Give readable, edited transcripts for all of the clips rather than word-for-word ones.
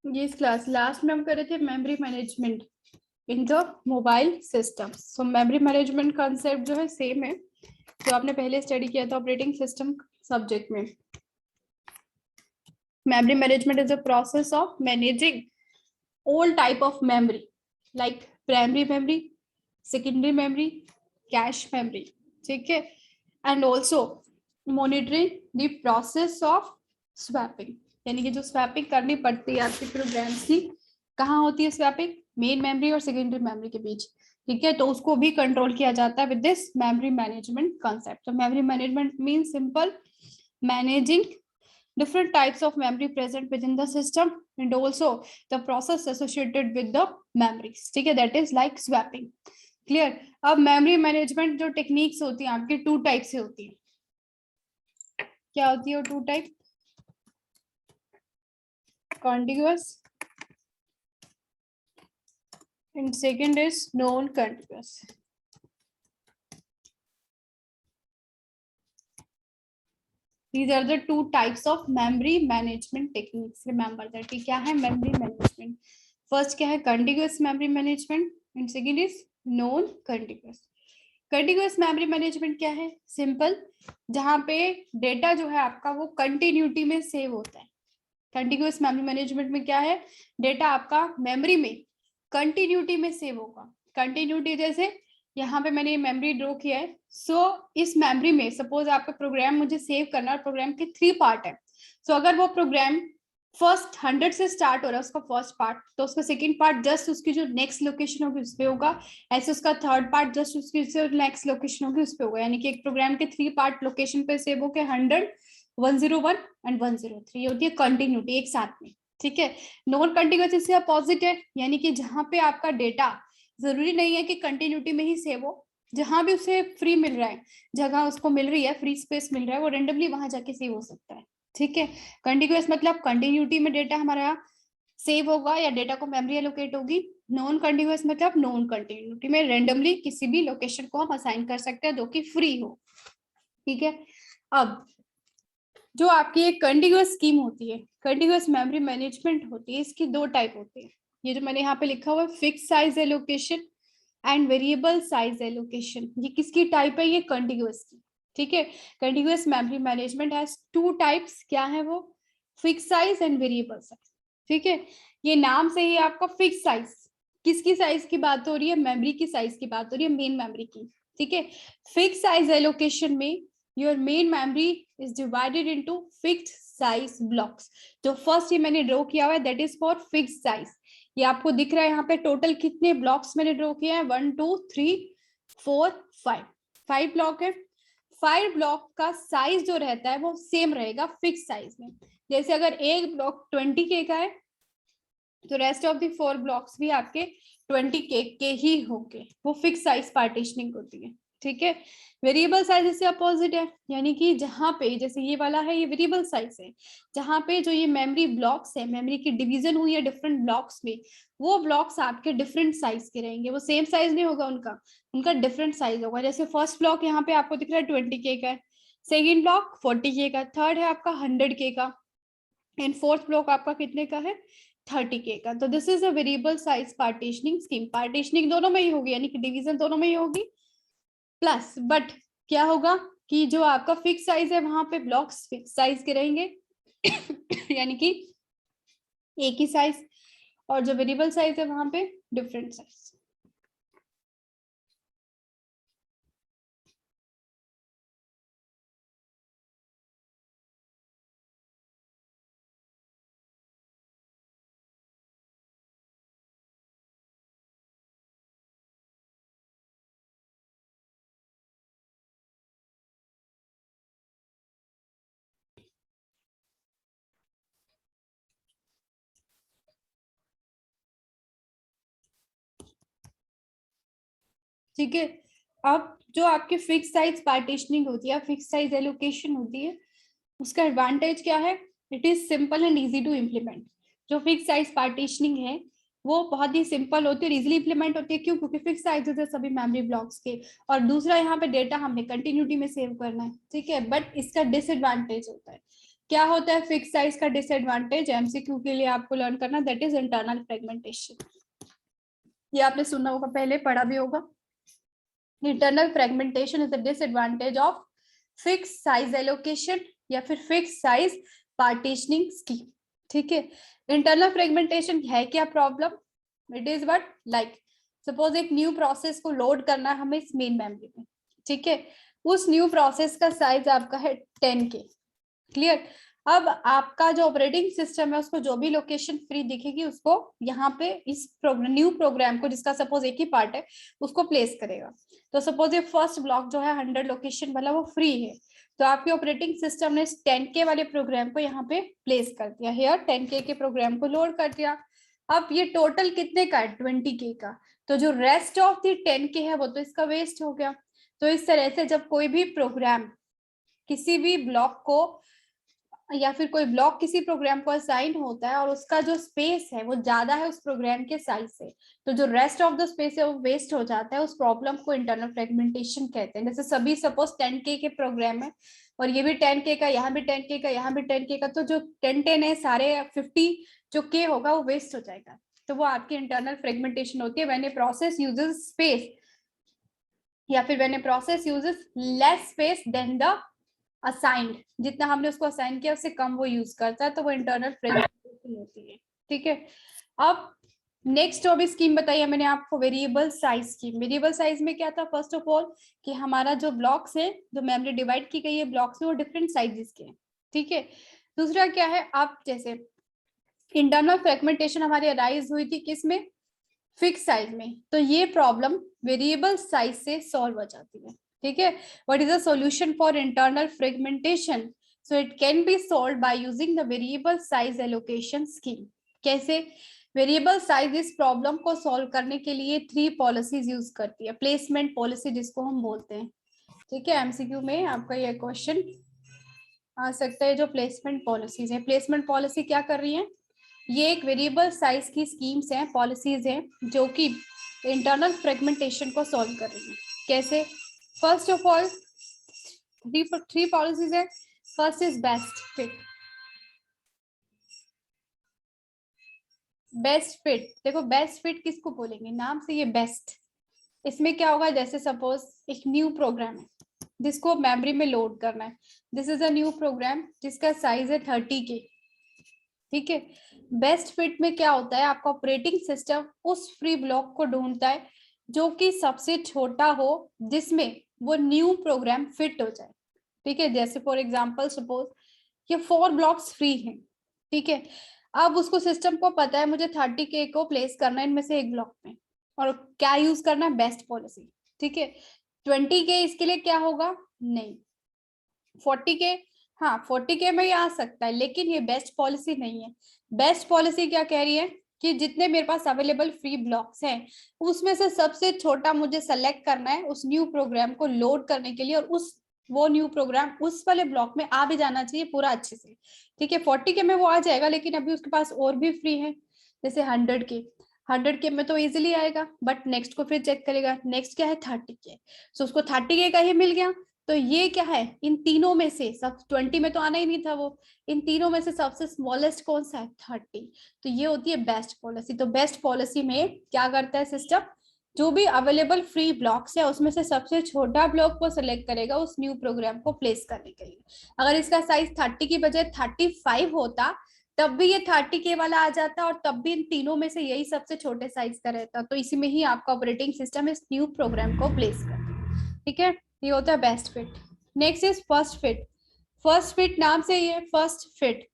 ये इस class last में हम कर रहे थे memory management in the mobile system. So memory management concept जो है सेम है जो आपने पहले स्टडी किया था ऑपरेटिंग सिस्टम सब्जेक्ट में। Memory management is a process of managing all type of memory like primary memory, secondary memory, cache memory, ठीक है। and also monitoring the process of swapping, यानी कि जो स्वैपिंग करनी पड़ती है आपके प्रोग्राम्स की, कहाँ होती है स्वैपिंग? मेन मेमोरी और सेकेंडरी मेमोरी के बीच, ठीक है। तो उसको भी कंट्रोल किया जाता है with this memory management concept. तो memory management mean simple managing different types of memory present within the system and also the process associated with the memories, ठीक है, that is like swapping, clear। अब memory management जो techniques होती हैं आपकी to type से होती है। क्या होती है वो two type? contiguous and second is non contiguous। These are the two types of memory management techniques, remember that। क्या है memory management? first क्या है contiguous memory management and second is non contiguous। contiguous memory management क्या है? Simple, जहां पे data जो है आपका वो कंटिन्यूटी में सेव होता है। कंटिन्यूअस मेमोरी मैनेजमेंट में क्या है? डेटा आपका मेमोरी में कंटिन्यूटी में सेव होगा। कंटिन्यूटी जैसे यहाँ पे मैंने मेमोरी ड्रॉ किया है। इस मेमोरी में सपोज आपका प्रोग्राम मुझे सेव करना है, प्रोग्राम के 3 पार्ट है। अगर वो प्रोग्राम फर्स्ट 100 से स्टार्ट हो रहा है उसका फर्स्ट पार्ट, तो उसका सेकंड पार्ट जस्ट उसकी जो नेक्स्ट लोकेशन होगी उस पे होगा। ऐसे उसका थर्ड पार्ट जस्ट उसकी जो नेक्स्ट लोकेशन होगी उस पे होगा। यानी कि एक प्रोग्राम के 3 पार्ट लोकेशन पे सेव होके 100, 101 एंड 103 होती है कंटिन्यूटी एक साथ में, ठीक है। नॉन कंटिन्यूअस इससे अपोजिट है, यानी कि जहां पे आपका डेटा जरूरी नहीं है कि कंटिन्यूटी में ही सेव हो, जहां भी उसे फ्री मिल रहा है, जगह उसको मिल रही है, फ्री स्पेस मिल रहा है, वो रेंडमली वहां जाके सेव हो सकता है, ठीक है। कंटिन्यूअस मतलब कंटिन्यूटी में डेटा हमारा सेव होगा या डेटा को मेमोरी एलोकेट होगी। नॉन कंटिन्यूअस मतलब नॉन कंटिन्यूटी में रेंडमली किसी भी लोकेशन को हम असाइन कर सकते हैं जो कि फ्री हो, ठीक है। अब जो आपकी एक कंटिन्यूअस स्कीम होती है, कंटिन्यूअस मेमोरी मैनेजमेंट होती है, इसकी दो टाइप होती है। ये जो मैंने यहाँ पे लिखा हुआ है fix size allocation and variable size allocation, ये किसकी टाइप है? ये कंटिन्यूअस की, ठीक है। Continuous memory management has two types, क्या है वो? Fix size and variable size, ठीक है। ये नाम से ही आपका फिक्स साइज, किसकी साइज की बात हो रही है? मेमोरी की साइज की बात हो रही है, मेन मेमोरी की, ठीक है। फिक्स साइज एलोकेशन में your main memory is divided into fixed size blocks। जो फर्स्ट ये मैंने ड्रॉ किया हुआ है that is for fixed size. ये आपको दिख रहा है यहाँ पे टोटल कितने ब्लॉक्स मैंने ड्रॉ किया है? 1 2 3 4 5, 5 ब्लॉक है। 5 ब्लॉक का साइज जो रहता है वो सेम रहेगा फिक्स साइज में। जैसे अगर एक ब्लॉक 20K का है तो रेस्ट ऑफ द 4 ब्लॉक्स भी आपके 20K के ही होंगे, वो फिक्स साइज पार्टीशनिंग होती है, ठीक है। वेरिएबल साइज इससे अपोजिट है, यानी कि जहां पे जैसे ये वाला है ये वेरिएबल साइज है, जहां पे जो ये मेमोरी ब्लॉक्स है, मेमोरी की डिवीजन हुई है डिफरेंट ब्लॉक्स में, वो ब्लॉक्स आपके डिफरेंट साइज के रहेंगे, वो सेम साइज नहीं होगा उनका, उनका डिफरेंट साइज होगा। जैसे फर्स्ट ब्लॉक यहाँ पे आपको दिख रहा है 20K का है, सेकेंड ब्लॉक 40K का, थर्ड है आपका 100K का एंड फोर्थ ब्लॉक आपका कितने का है? 30K का। तो this is a variable size partitioning scheme. Partitioning दोनों में ही होगी, यानी कि डिवीजन दोनों में ही होगी, प्लस बट क्या होगा कि जो आपका फिक्स साइज है वहां पे ब्लॉक्स फिक्स साइज के रहेंगे यानी कि एक ही साइज, और जो वेरिएबल साइज है वहां पे डिफरेंट साइज। ठीक है। अब जो आपके फिक्स साइज पार्टीशनिंग होती है, फिक्स साइज एलोकेशन होती है, उसका एडवांटेज क्या है? It is simple and easy to implement. जो फिक्स साइज पार्टीशनिंग है वो बहुत ही सिंपल होती है, इजीली इम्प्लीमेंट होती है। क्यों? क्योंकि फिक्स साइज होते हैं सभी मेमोरी ब्लॉक्स के, और दूसरा यहाँ पे डेटा हमने कंटिन्यूटी में सेव करना है, ठीक है। बट इसका डिसएडवांटेज होता है क्या होता है फिक्स साइज का डिसएडवांटेज? एमसीक्यू के लिए आपको लर्न करना, दैट इज इंटरनल फ्रेगमेंटेशन। ये आपने सुना होगा, पहले पढ़ा भी होगा। Internal fragmentation is the disadvantage of fix size allocation या फिर फिक्स साइज पार्टीशनिंग स्कीम। ठीक है, इंटरनल फ्रेगमेंटेशन है क्या problem? It is what, like suppose एक न्यू प्रोसेस को लोड करना है हमें इस मेन मेमोरी में, ठीक है, उस न्यू प्रोसेस का साइज आपका है 10K। क्लियर? अब आपका जो ऑपरेटिंग सिस्टम है उसको जो भी लोकेशन फ्री दिखेगी उसको यहाँ पे इस न्यू प्रोग्राम को, जिसका सपोज एक ही पार्ट है, उसको प्लेस करेगा। तो सपोज ये फर्स्ट ब्लॉक जो है 100 लोकेशन वाला वो फ्री है, तो आपके ऑपरेटिंग सिस्टम ने इस 10K वाले प्रोग्राम को यहाँ पे प्लेस कर दिया, हेयर 10K के प्रोग्राम को लोड कर दिया। अब ये टोटल कितने का है? 20K का। तो जो रेस्ट ऑफ द 10K है वो तो इसका वेस्ट हो गया। तो इस तरह से जब कोई भी प्रोग्राम किसी भी ब्लॉक को या फिर कोई ब्लॉक किसी प्रोग्राम को असाइन होता है और उसका जो स्पेस है वो ज्यादा है उस प्रोग्राम के साइज से, तो जो रेस्ट ऑफ द स्पेस है वो वेस्ट हो जाता है। उस प्रॉब्लम को इंटरनल फ्रेगमेंटेशन कहते हैं। जैसे सभी सपोज 10K के प्रोग्राम है और ये भी 10K का, यहाँ भी 10K का, यहाँ भी 10K का, तो जो 10 है सारे 50 जो K होगा वो वेस्ट हो जाएगा। तो वो आपकी इंटरनल फ्रेगमेंटेशन होती है when a process uses space या फिर when a process uses less space than the assigned, जितना हमने उसको असाइन किया उससे कम वो यूज करता है, तो वो इंटरनल फ्रेगमेंटेशन होती है। ठीक है, अब नेक्स्ट जो भी स्कीम बताई है मैंने आपको, variable size scheme. Variable size में क्या था? फर्स्ट ऑफ ऑल कि हमारा जो ब्लॉक्स है, जो मेमोरी डिवाइड की गई है ब्लॉक्स में, वो डिफरेंट साइजेस के हैं। ठीक है, दूसरा क्या है, आप जैसे इंटरनल फ्रेगमेंटेशन हमारी अराइज हुई थी किस में? फिक्स साइज में। तो ये प्रॉब्लम वेरिएबल साइज से सॉल्व हो जाती है। ठीक है, what is the solution for internal fragmentation? So it can be solve by using the variable size allocation scheme. कैसे? वेरिएबल साइज इस प्रॉब्लम को सॉल्व करने के लिए 3 पॉलिसीज यूज करती है। प्लेसमेंट पॉलिसी जिसको हम बोलते हैं। ठीक है, एमसीक्यू में आपका ये क्वेश्चन आ सकता है। जो प्लेसमेंट पॉलिसीज है, प्लेसमेंट पॉलिसी क्या कर रही है? ये एक वेरिएबल साइज की स्कीम्स हैं, पॉलिसीज हैं, जो कि इंटरनल फ्रेगमेंटेशन को सॉल्व कर रही है। कैसे? First of all three policies है। First is best fit. Best fit, देखो बेस्ट फिट किसको बोलेंगे? नाम से ये बेस्ट। इसमें क्या होगा, जैसे सपोज एक न्यू प्रोग्राम है जिसको मेमोरी में लोड करना है। This is a new program जिसका साइज है 30K। ठीक है, बेस्ट फिट में क्या होता है, आपका ऑपरेटिंग सिस्टम उस फ्री ब्लॉक को ढूंढता है जो कि सबसे छोटा हो, जिसमें वो न्यू प्रोग्राम फिट हो जाए। ठीक है, जैसे फॉर एग्जांपल सपोज ये 4 ब्लॉक्स फ्री हैं। ठीक है, अब उसको सिस्टम को पता है मुझे 30K को प्लेस करना है इनमें से एक ब्लॉक में, और क्या यूज करना है? Best policy. ठीक है, 20K इसके लिए क्या होगा? नहीं। 40K, हाँ 40K में ये आ सकता है, लेकिन ये बेस्ट पॉलिसी नहीं है। बेस्ट पॉलिसी क्या कह रही है कि जितने मेरे पास अवेलेबल फ्री ब्लॉक्स हैं उसमें से सबसे छोटा मुझे सेलेक्ट करना है उस न्यू प्रोग्राम को लोड करने के लिए, और वो न्यू प्रोग्राम उस वाले ब्लॉक में आ भी जाना चाहिए पूरा अच्छे से। ठीक है, 40K में वो आ जाएगा, लेकिन अभी उसके पास और भी फ्री है, जैसे 100K में तो इजिली आएगा, बट नेक्स्ट को फिर चेक करेगा। नेक्स्ट क्या है? 30K। सो उसको 30K का ही मिल गया। तो ये क्या है? इन तीनों में से सब 20 में तो आना ही नहीं था वो, इन तीनों में से सबसे स्मॉलेस्ट कौन सा है? 30। तो ये होती है बेस्ट पॉलिसी। तो बेस्ट पॉलिसी में क्या करता है सिस्टम? जो भी अवेलेबल फ्री ब्लॉक्स है उसमें से सबसे छोटा ब्लॉक को सिलेक्ट करेगा उस न्यू प्रोग्राम को प्लेस करने के लिए। अगर इसका साइज 30 की बजाय 35 होता तब भी ये 30K वाला आ जाता, और तब भी इन तीनों में से यही सबसे छोटे साइज का रहता। तो इसी में ही आपका ऑपरेटिंग सिस्टम इस न्यू प्रोग्राम को प्लेस करता। ठीक है, ये होता है best fit. Next is first fit. First fit नाम से ये फर्स्ट फिट,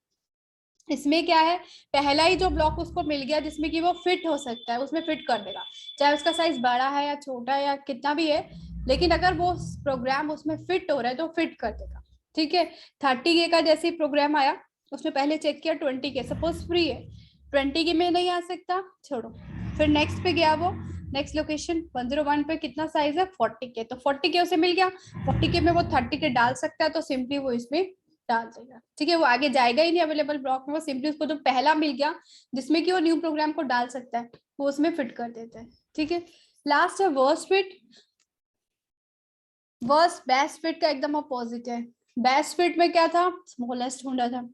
इसमें क्या है, पहला ही जो ब्लॉक उसको मिल गया जिसमें कि वो फिट हो सकता है उसमें फिट कर देगा, चाहे उसका साइज बड़ा है या छोटा है या कितना भी है, लेकिन अगर वो प्रोग्राम उसमें फिट हो रहा है तो फिट कर देगा। ठीक है, 30K का जैसे प्रोग्राम आया उसमें पहले चेक किया 20K, सपोज फ्री है, 20K में नहीं आ सकता, छोड़ो। फिर नेक्स्ट पे गया वो, नेक्स्ट लोकेशन 101 पे कितना साइज है? 40K। तो 40K उसे मिल गया, 40K में वो 30K डाल सकता है, तो सिंपली वो इसमें डाल देगा। ठीक है, वो आगे जाएगा ही नहीं अवेलेबल ब्लॉक में, वो सिंपली उसको जो पहला मिल गया जिसमें कि वो न्यू प्रोग्राम को डाल सकता है वो उसमें फिट कर देता है। ठीक है, लास्ट है worst fit. Worst best fit का एकदम अपोजिट है। बेस्ट फिट में क्या था, स्मॉलेस्ट ढूंढा था,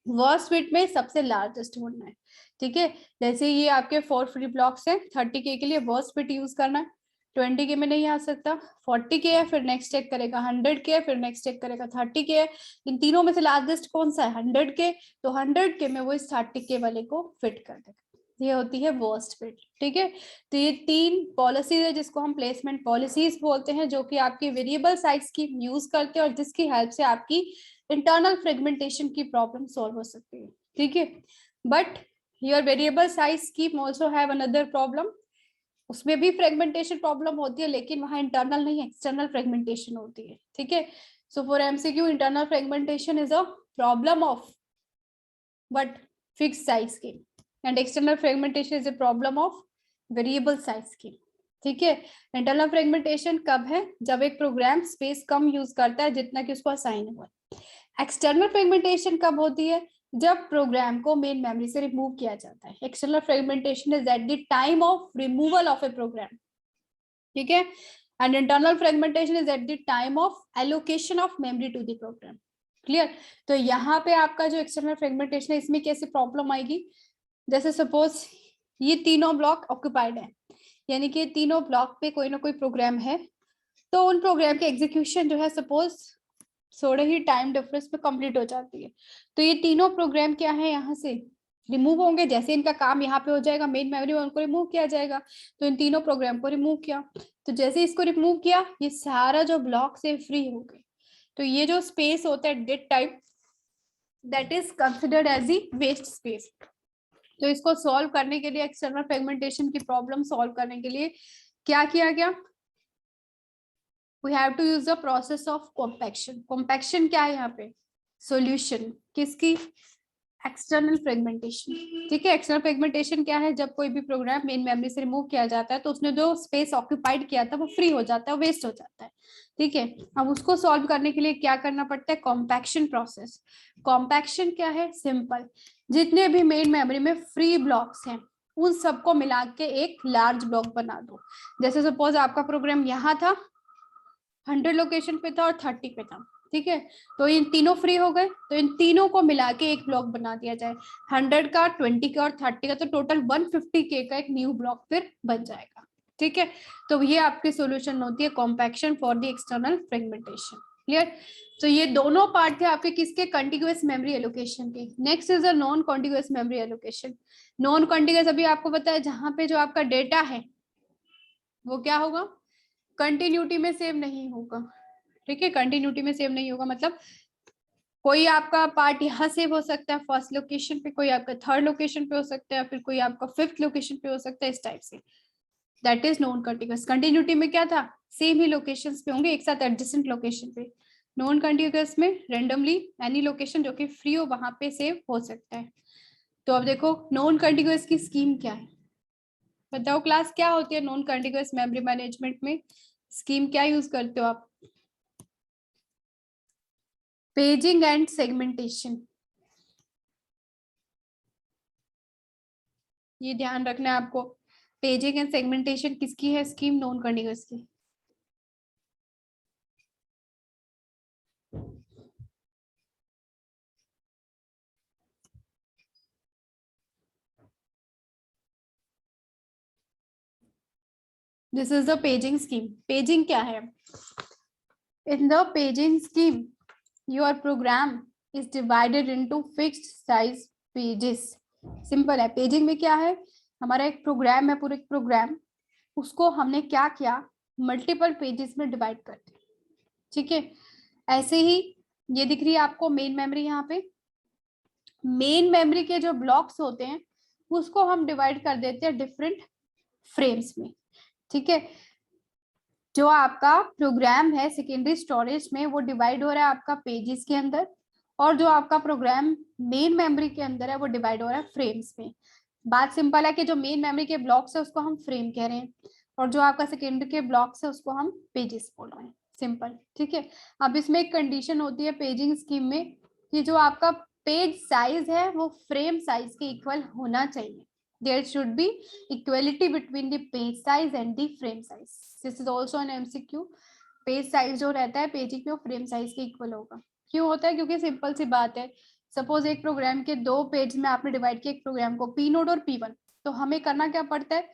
वर्स्ट फिट में सबसे लार्जेस्ट ढूंढना है। ठीक है, जैसे ये आपके 4 फ्री ब्लॉक्स है, 30K के लिए वर्स्ट फिट यूज करना है, 20K में नहीं आ सकता, 40K है फिर नेक्स्ट चेक करेगा, 100K है फिर नेक्स्ट चेक करेगा, 30K है, इन तीनों में से लार्जेस्ट कौन सा है, 100K, तो 100K में वो इस 30K वाले को फिट कर देगा, ये होती है वर्स्ट फिट। ठीक है, तो ये 3 पॉलिसीज है जिसको हम प्लेसमेंट पॉलिसीज बोलते हैं, जो कि आपकी वेरिएबल साइज की यूज करते हैं और जिसकी हेल्प से आपकी इंटरनल फ्रेगमेंटेशन की प्रॉब्लम सॉल्व हो सकती है। ठीक है, but your variable size scheme also have another problem, उसमें भी फ्रेगमेंटेशन प्रॉब्लम होती है, लेकिन वहां इंटरनल नहीं एक्सटर्नल फ्रेगमेंटेशन होती है। ठीक है, so for MCQ internal fragmentation is a problem of but fix size scheme and external fragmentation is a problem of variable size scheme. ठीक है, इंटरनल फ्रेगमेंटेशन कब है, जब एक प्रोग्राम स्पेस कम यूज करता है जितना कि उसको असाइन हुआ। एक्सटर्नल फ्रेगमेंटेशन कब होती है, जब प्रोग्राम को मेन मेमोरी से रिमूव किया जाता है। External fragmentation is at the time of removal of a program. ठीक है, and internal fragmentation is at the time of allocation of memory to the program. Clear, तो यहाँ पे आपका जो एक्सटर्नल फ्रेगमेंटेशन है इसमें कैसे प्रॉब्लम आएगी, जैसे सपोज ये तीनों ब्लॉक ऑक्यूपाइड है, यानी कि तीनों ब्लॉक पे कोई ना कोई प्रोग्राम है, तो उन प्रोग्राम के एग्जीक्यूशन जो है सपोज थोड़े ही टाइम डिफरेंस में कंप्लीट हो जाती है, तो ये तीनों प्रोग्राम क्या है यहाँ से रिमूव होंगे, जैसे इनका काम यहाँ पे हो जाएगा मेन मेमोरी में उनको रिमूव किया जाएगा, तो इन तीनों प्रोग्राम को रिमूव किया, तो जैसे इसको रिमूव किया ये सारा जो ब्लॉक से फ्री हो गए, तो ये जो स्पेस होता है dead time that is considered as the waste space. तो इसको सॉल्व करने के लिए, एक्सटर्नल फ्रेगमेंटेशन की प्रॉब्लम सॉल्व करने के लिए क्या किया गया, we have to use the process of compaction। compaction क्या है यहाँ पे, solution किसकी, एक्सटर्नल फ्रेगमेंटेशन। ठीक है, एक्सटर्नल फ्रेगमेंटेशन क्या है, जब कोई भी प्रोग्राम मेन मेमोरी से रिमूव किया जाता है तो उसने जो स्पेस ऑक्यूपाइड किया था वो फ्री हो जाता है, वेस्ट हो जाता है। ठीक है, अब उसको सॉल्व करने के लिए क्या करना पड़ता है, कॉम्पैक्शन प्रोसेस। कॉम्पैक्शन क्या है, सिंपल, जितने भी मेन मेमोरी में फ्री ब्लॉक्स हैं उन सबको मिला के एक लार्ज ब्लॉक बना दो। जैसे सपोज आपका प्रोग्राम यहाँ था, 100 लोकेशन पे था और 30 पे था। ठीक है, तो इन तीनों फ्री हो गए, तो इन तीनों को मिला के एक ब्लॉक बना दिया जाए, 100 का, 20 का और 30 का, तो टोटल 150K का एक न्यू ब्लॉक फिर बन जाएगा। ठीक है, तो ये आपकी सॉल्यूशन होती है compaction for the external fragmentation. Clear, तो ये दोनों पार्ट थे आपके किसके, कॉन्टिगुअस मेमोरी एलोकेशन के। Next is a non contiguous memory allocation. Non contiguous अभी आपको पता है, जहां पे जो आपका डेटा है वो क्या होगा, कंटिन्यूटी में सेव नहीं होगा। ठीक है, कंटिन्यूटी में सेव नहीं होगा मतलब कोई आपका पार्ट यहाँ सेव हो सकता है फर्स्ट लोकेशन पे, कोई आपका थर्ड लोकेशन पे हो सकता है, फिर कोई आपका फिफ्थ लोकेशन पे हो सकता है, इस टाइप से। That is non continuous. Continuity में क्या था, सेम ही लोकेशंस पे होंगे एक साथ एडजेसेंट लोकेशन पे। नॉन कंटिन्यूअस में रेंडमली एनी लोकेशन जो कि फ्री हो वहां पे सेव हो सकता है। तो अब देखो नॉन कंटिन्यूअस की स्कीम क्या है, बताओ क्लास, क्या होती है नॉन कंटिन्यूअस मेमोरी मैनेजमेंट में, स्कीम क्या यूज करते हो आप, पेजिंग एंड सेगमेंटेशन। ये ध्यान रखना है आपको, पेजिंग एंड सेगमेंटेशन किसकी है स्कीम, नॉन कंटिन्यूअस की। This is the paging scheme. Paging क्या है, in the paging scheme your program is divided into fixed size pages. Simple है, पेजिंग में क्या है, हमारा एक प्रोग्राम है, पूरे प्रोग्राम उसको हमने क्या किया, मल्टीपल पेजेस में डिवाइड कर दिया। ठीक है, ऐसे ही ये दिख रही है आपको मेन मेमोरी, यहाँ पे मेन मेमोरी के जो ब्लॉक्स होते हैं उसको हम डिवाइड कर देते हैं डिफरेंट फ्रेम्स में। ठीक है, जो आपका प्रोग्राम है सेकेंडरी स्टोरेज में वो डिवाइड हो रहा है आपका पेजेस के अंदर, और जो आपका प्रोग्राम मेन मेमोरी के अंदर है वो डिवाइड हो रहा है फ्रेम्स में। बात सिंपल है कि जो मेन मेमोरी के ब्लॉक्स है उसको हम फ्रेम कह रहे हैं और जो आपका सेकेंडरी के ब्लॉक्स है उसको हम पेजेस बोल रहे हैं, सिंपल। ठीक है, अब इसमें एक कंडीशन होती है पेजिंग स्कीम में कि जो आपका पेज साइज है वो फ्रेम साइज के इक्वल होना चाहिए। there should be equality between the page size and the frame size. This is also an MCQ. Page size जो रहता है पेजिंग में वो फ्रेम साइज के इक्वल होगा। क्यों होता है? क्योंकि सिंपल सी बात है, सपोज एक प्रोग्राम के 2 पेज में आपने डिवाइड किया एक प्रोग्राम को, पी नोड और P1, तो हमें करना क्या पड़ता है,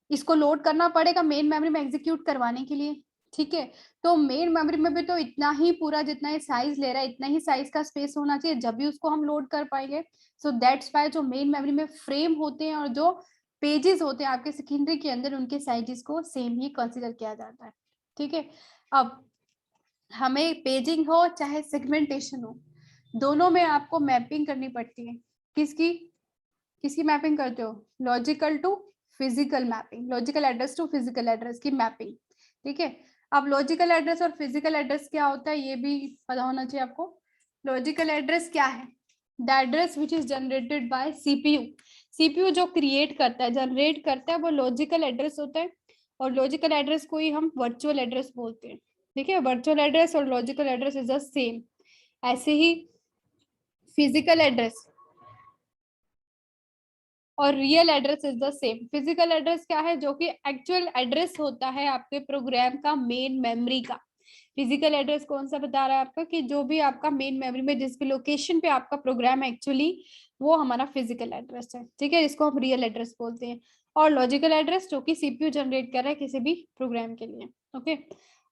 इसको लोड करना पड़ेगा मेन मेमोरी में एग्जीक्यूट करवाने के लिए, ठीक है। तो मेन मेमोरी में भी तो इतना ही पूरा जितना ये साइज ले रहा है इतना ही साइज का स्पेस होना चाहिए, जब भी उसको हम लोड कर पाएंगे। सो दैट्स वाई जो मेन मेमोरी में फ्रेम होते हैं और जो पेजेस होते हैं आपके सेकेंडरी के अंदर, उनके साइजेस को सेम ही कंसिडर किया जाता है, ठीक है। अब हमें पेजिंग हो चाहे सेगमेंटेशन हो, दोनों में आपको मैपिंग करनी पड़ती है। किसकी किसकी मैपिंग करते हो? Logical to physical mapping, logical address to physical address की मैपिंग, ठीक है। अब लॉजिकल एड्रेस और फिजिकल एड्रेस क्या होता है ये भी पता होना चाहिए आपको। लॉजिकल एड्रेस क्या है? The address which is generated by CPU. CPU जो क्रिएट करता है, जनरेट करता है, वो लॉजिकल एड्रेस होता है। और लॉजिकल एड्रेस को ही हम वर्चुअल एड्रेस बोलते हैं, ठीक है। वर्चुअल एड्रेस और logical address is the same. ऐसे ही फिजिकल एड्रेस और real address is the same. Physical address क्या है? जो कि एक्चुअल एड्रेस होता है आपके प्रोग्राम का मेन मेमोरी का। फिजिकल एड्रेस कौन सा बता रहा है आपका, कि जो भी आपका मेन मेमोरी में जिस भी लोकेशन पे आपका प्रोग्राम है एक्चुअली, वो हमारा फिजिकल एड्रेस है, ठीक है, जिसको हम रियल एड्रेस बोलते हैं। और लॉजिकल एड्रेस जो कि सीपीयू जनरेट कर रहा है किसी भी प्रोग्राम के लिए, ओके।